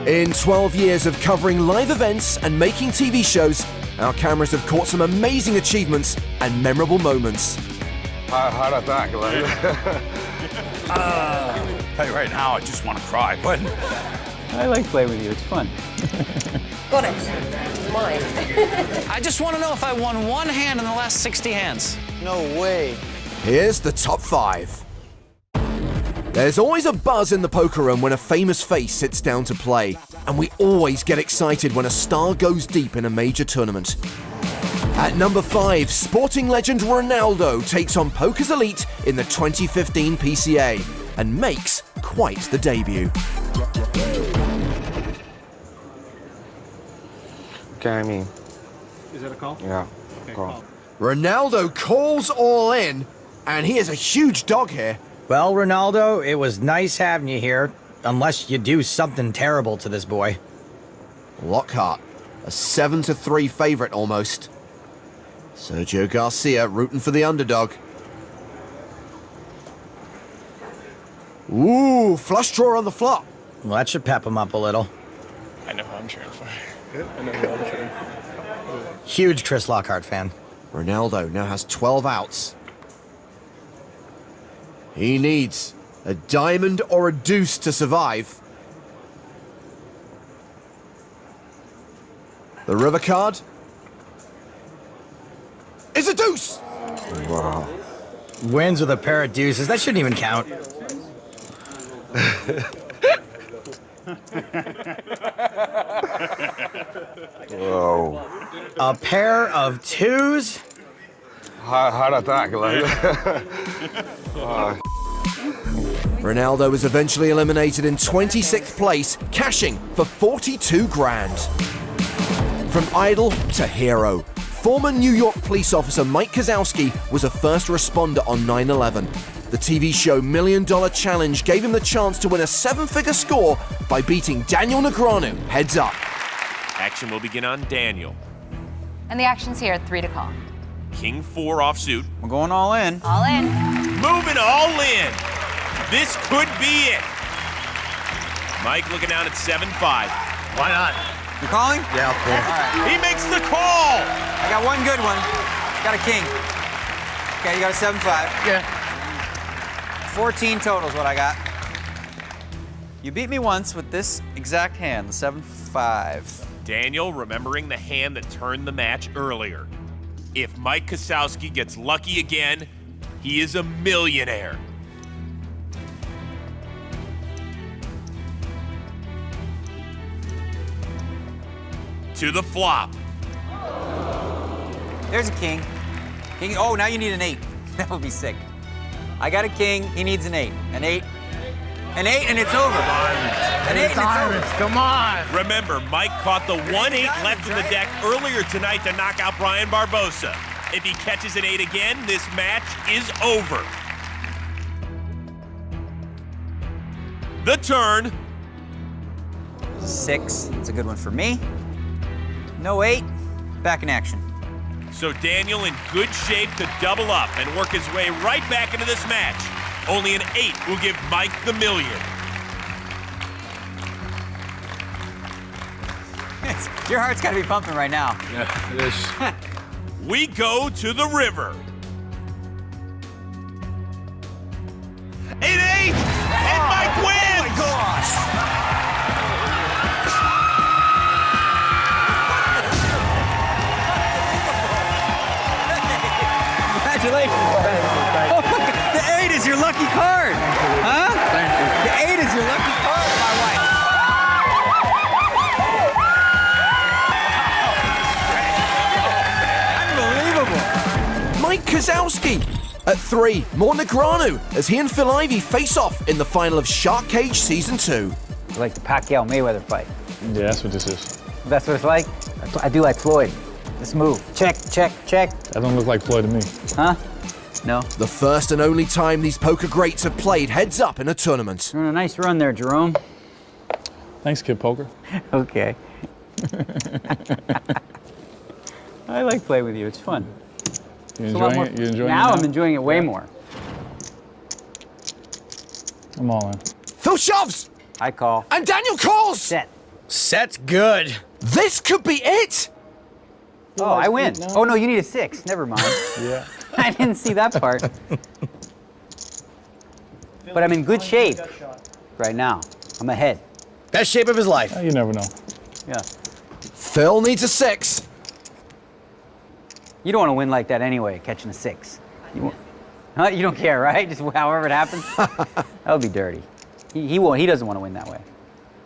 In 12 years of covering live events and making TV shows, our cameras have caught some amazing achievements and memorable moments. How'd I think, Tell you right now, I just want to cry, but I like playing with you. It's fun. Got it. It's mine. I just want to know if I won one hand in the last 60 hands. No way. Here's the top 5. There's always a buzz in the poker room when a famous face sits down to play, and we always get excited when a star goes deep in a major tournament. At number 5, sporting legend Ronaldo takes on Poker's Elite in the 2015 PCA and makes quite the debut. Okay, I mean. Is that a call? Yeah. Okay, call. Ronaldo calls all in, and he is a huge dog here. Well, Ronaldo, it was nice having you here, unless you do something terrible to this boy. Lockhart, a 7-3 favorite almost. Sergio Garcia rooting for the underdog. Ooh, flush draw on the flop. Well, that should pep him up a little. I know who I'm cheering for. I know who I'm cheering for. Huge Chris Lockhart fan. Ronaldo now has 12 outs. He needs a diamond or a deuce to survive. The river card is a deuce. Wow. Wins with a pair of deuces. That shouldn't even count. Whoa. A pair of twos? How'd I think, Ronaldo was eventually eliminated in 26th place, cashing for 42 grand. From idol to hero, former New York police officer Mike Kozlowski was a first responder on 9/11. The TV show $1 Million Challenge gave him the chance to win a 7-figure score by beating Daniel Negreanu heads up. Action will begin on Daniel. And the action's here, 3 to call. King 4 offsuit. We're going all in. All in. Moving all in. This could be it. Mike looking down at 7-5. Why not? You calling? Yeah, okay. All right. He makes the call. I got one good one. Got a king. Okay, you got a 7-5. Yeah. 14 total is what I got. You beat me once with this exact hand, the 7-5. Daniel remembering the hand that turned the match earlier. If Mike Kozlowski gets lucky again, he is a millionaire. To the flop. There's a king. King. Oh, now you need an 8. That would be sick. I got a king. He needs an 8. An 8. An 8, and it's over. An 8, and it's over. Come on. Remember, Mike caught the 1-8 left in the deck earlier tonight to knock out Brian Barbosa. If he catches an 8 again, this match is over. The turn. 6. It's a good one for me. No 8. Back in action. So Daniel in good shape to double up and work his way right back into this match. Only an 8 will give Mike the million. Your heart's got to be pumping right now. yeah, it is. We go to the river. An 8! And Mike wins! Oh my gosh! Congratulations. Oh, the 8 is your lucky card. Huh? Thank you. The 8 is your lucky card, my wife. Unbelievable. Mike Kozlowski. At 3, more Negreanu as he and Phil Ivey face off in the final of Shark Cage Season 2. It's like the Pacquiao-Mayweather fight. Yeah, that's what this is. That's what it's like? I do like Floyd. This move. Check, check, check. That don't look like Floyd to me. Huh? No. The first and only time these poker greats have played heads up in a tournament. You're on a nice run there, Jerome. Thanks, Kid Poker. Okay. I like playing with you. It's fun. You It's a lot enjoying more. it? You enjoying now it I'm enjoying it way more. I'm all in. Phil shoves! I call. And Daniel calls! Set. Set's good. This could be it! Oh, I win. Oh, no, you need a 6. Never mind. Yeah. I didn't see that part. But I'm in good shape right now. I'm ahead. Best shape of his life. You never know. Yeah. Phil needs a 6. You don't want to win like that anyway, catching a 6. Huh? You don't care, right? Just however it happens. That would be dirty. He won't. He doesn't want to win that way.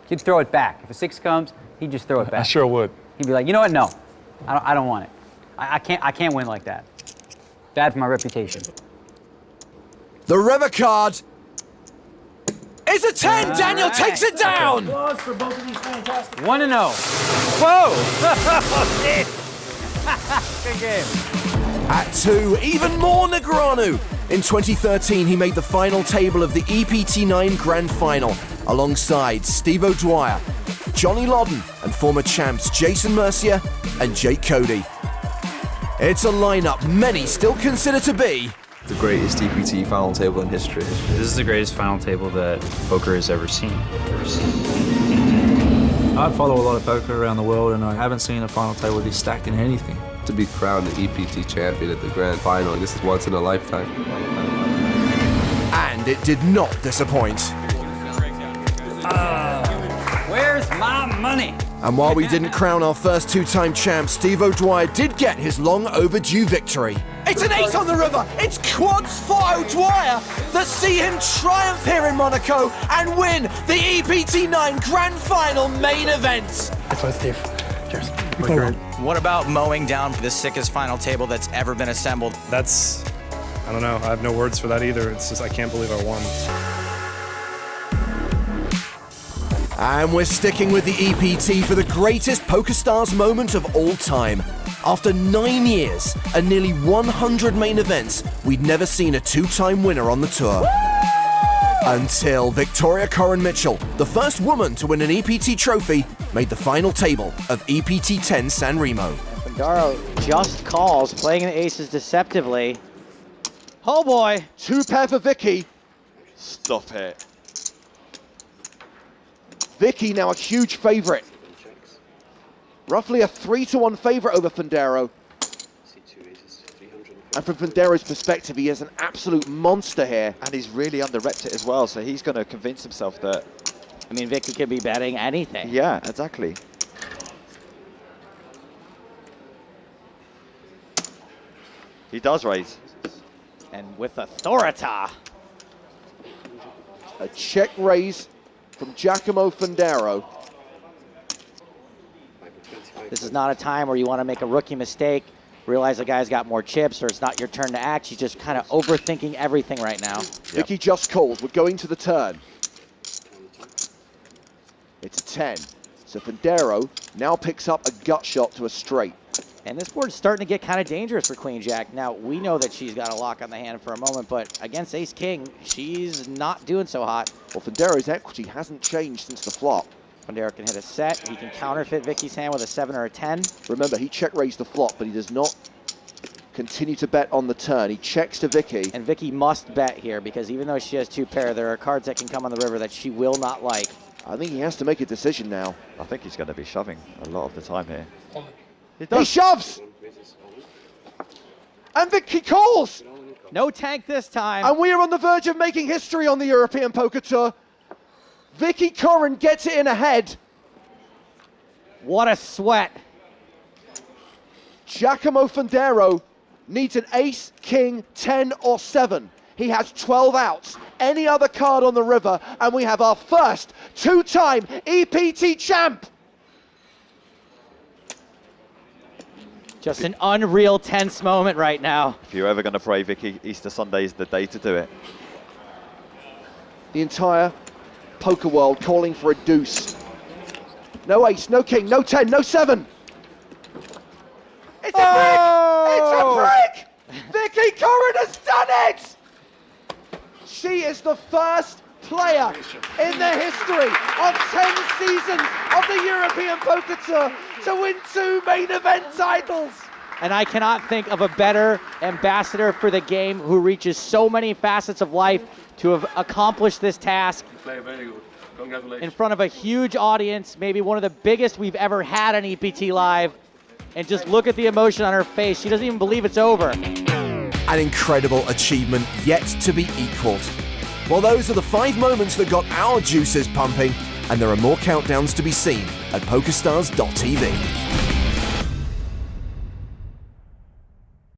He'd throw it back. If a 6 comes, he'd just throw it back. I sure would. He'd be like, you know what? No, I don't want it. I can't win like that. Bad for my reputation. The river card is a 10. Daniel takes it down. 1-0. Whoa! Good game. At 2, even more Negreanu. In 2013, he made the final table of the EPT9 Grand Final alongside Steve O'Dwyer, Johnny Lodden, and former champs Jason Mercier and Jake Cody. It's a lineup many still consider to be the greatest EPT final table in history. This is the greatest final table that poker has ever seen. I follow a lot of poker around the world, and I haven't seen a final table this stacked in anything. To be crowned the EPT champion at the grand final, this is once in a lifetime. And it did not disappoint. Where's my money? And while we didn't crown our first 2-time champ, Steve O'Dwyer did get his long overdue victory. It's an 8 on the river. It's quads for O'Dwyer that see him triumph here in Monaco and win the EPT9 Grand Final main event. That's what Steve. Cheers. What about mowing down the sickest final table that's ever been assembled? That's, I don't know. I have no words for that either. It's just, I can't believe I won. And we're sticking with the EPT for the greatest PokerStars moment of all time. After 9 years and nearly 100 main events, we'd never seen a 2-time winner on the tour. Until Victoria Coren Mitchell, the first woman to win an EPT trophy, made the final table of EPT 10 San Remo. Fundaro just calls, playing the aces deceptively. Oh boy! 2-pair for Vicky. Stop it. Vicky now a huge favorite. Roughly a 3-1 favorite over Fundaro. And from Fundaro's perspective, he is an absolute monster here. And he's really under-repped it as well, so he's going to convince himself that... I mean, Vicky could be betting anything. Yeah, exactly. He does raise. And with authorita. A check raise from Giacomo Fundaro. This is not a time where you want to make a rookie mistake, realize the guy's got more chips, or it's not your turn to act. She's just kind of overthinking everything right now. Vicky just called. We're going to the turn. It's a 10. So Fundaro now picks up a gut shot to a straight. And this board's starting to get kind of dangerous for Queen Jack. Now, we know that she's got a lock on the hand for a moment, but against Ace King, she's not doing so hot. Well, Fundaro's equity hasn't changed since the flop. Fundaro can hit a set. He can counterfeit Vicky's hand with a 7 or a 10. Remember, he check-raised the flop, but he does not continue to bet on the turn. He checks to Vicky. And Vicky must bet here, because even though she has 2-pair, there are cards that can come on the river that she will not like. I think he has to make a decision now. I think he's going to be shoving a lot of the time here. He shoves! And Vicky calls! No tank this time. And we are on the verge of making history on the European Poker Tour. Vicky Coren gets it in ahead. What a sweat. Giacomo Fundaro needs an ace, king, 10 or 7. He has 12 outs. Any other card on the river, and we have our first 2-time EPT champ. Just an unreal tense moment right now. If you're ever going to pray, Vicky, Easter Sunday is the day to do it. The entire poker world calling for a deuce. No ace, no king, no 10, no 7. It's a brick! It's a brick! Vicky Coren has done it! She is the first player in the history of 10 seasons of the European Poker Tour to win 2 main event titles. And I cannot think of a better ambassador for the game who reaches so many facets of life to have accomplished this task Very good. Congratulations. in front of a huge audience, maybe one of the biggest we've ever had on EPT Live. And just look at the emotion on her face. She doesn't even believe it's over. An incredible achievement yet to be equaled. Well, those are the 5 moments that got our juices pumping, and there are more countdowns to be seen at PokerStars.tv.